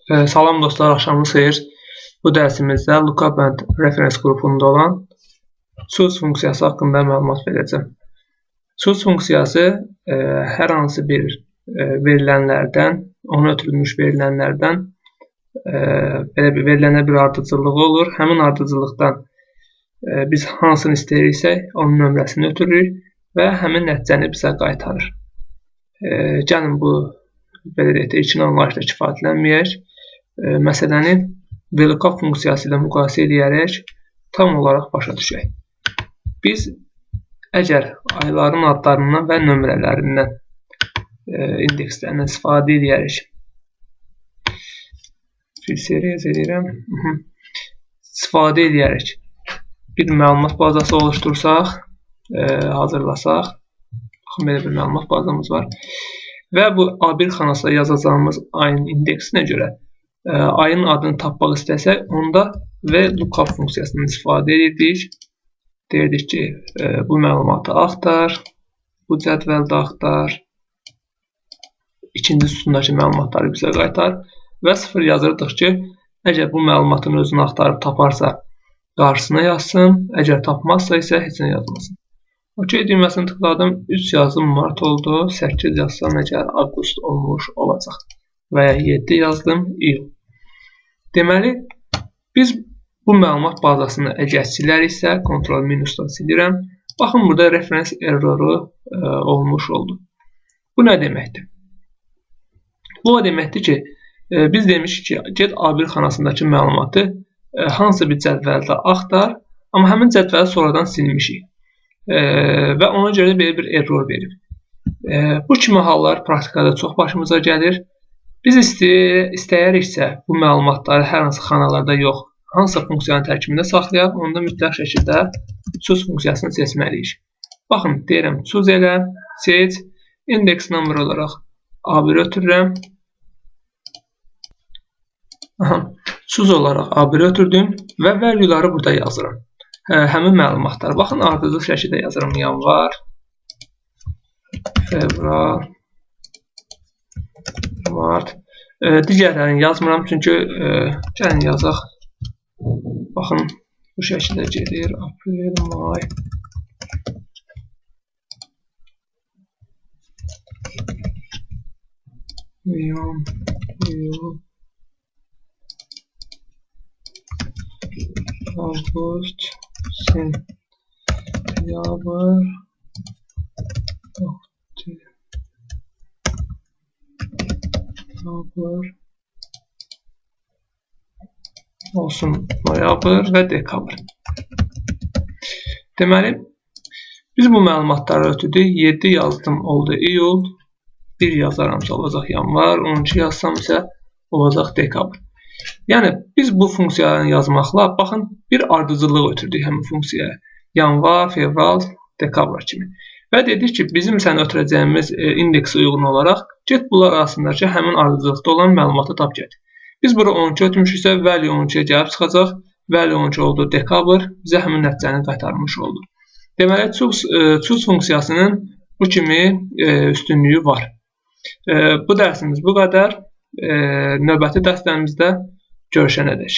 Salam dostlar, axşamınız xeyir. Bu dərsimizdə lookup and reference qrupunda olan choose funksiyası haqqında məlumat verəcəm. Choose funksiyası hər hansı bir verilənlərdən, ona ötürülmüş verilənlərdən verilənə bir ardıcıllığı olur. Həmin ardıcıllıqdan biz hansını istəyiriksə, onun nömrəsini ötürürük və həmin nəticəni bizə qaytarır. Gəlin bu belə deyək də, ilkin anlayışla kifayətlənməyək. Məsələni VLOOKUP funksiyası ilə müqayisə edərək tam olaraq başa düşək. Biz əgər ayların adlarından və nömrələrindən, indekslərindən istifadə edərək, istifadə edərək bir məlumat bazası oluştursaq, hazırlasaq, baxın, belə bir məlumat bazamız var və bu A1 xanasında yazacağımız ayın indeksinə görə ayın adını tapmaq istəsək, onda VLOOKUP funksiyasından istifadə edirik. Deyirdik ki, bu məlumatı axtar, bu cədvəldə axtar, ikinci sütundakı məlumatları bizə qaytar və 0 yazırdıq ki, əgər bu məlumatın özünü axtarıb taparsa, qarşısına yazsın, əgər tapmazsa isə heç nə yazmasın. OK düyməsini tıkladım, 3 yazdım, mart oldu, 8 yazsam əgər avqust olmuş olacaq və ya 7 yazdım, iyul. Deməli, biz bu məlumat bazasını əgər siləriksə, Ctrl- minusdan silirəm. Baxın, burada reference erroru olmuş oldu. Bu nə deməkdir? Bu o deməkdir ki, biz demişik ki, get A1 xanasındakı məlumatı hansı bir cədvəldə axtar, amma həmin cədvəli sonradan silmişik və ona görə belə bir error verib. Bu kimi hallar praktikada çox başımıza gəlir. Biz istəyəriksə bu məlumatları hər hansı xanalarda yox, hansısa funksiyanın tərkibində saxlayaq, onda mütləq şəkildə choose funksiyasını seçməliyik. Baxın, deyirəm, choose elə, seç, index number olaraq A1 ötürürəm. Choose olaraq A1 ötürdüm və value'ları burada yazıram. Həmin məlumatlar. Baxın, ardıcıl şəkildə yazıram. Yanvar, fevral, mart. Digərlərini yazmıram, çünki gəlin yazaq. Baxın, bu şəkildə gedir. Aprel, may. Iyun, iyul, avqust, sentyabr, oktyabr, olsun noyabr və dekabr. Deməli, biz bu məlumatları ötürdük. 7 yazdım, oldu iyul. 1 yazaramsa olacaq yanvar. 12 yazsam isə olacaq dekabr. Yəni, biz bu funksiyanı yazmaqla, baxın, bir ardıcıllıq ötürdük həmin funksiyaya. Yanvar, fevral, dekabr kimi. Və dedik ki, bizim sən ötürəcəyimiz indeksə uyğun olaraq, get bunlar arasındakı həmin ardıcılıqda olan məlumatı tap get. Biz bura 12 ötürmüşüksə, value 12-yə gəlib çıxacaq. Value 12 oldu dekabr, bizə həmin nəticəni qaytarmış oldu. Deməli, choose funksiyasının bu kimi üstünlüyü var. Bu dərsimiz bu qədər. Növbəti dərslərimizdə görüşənədək.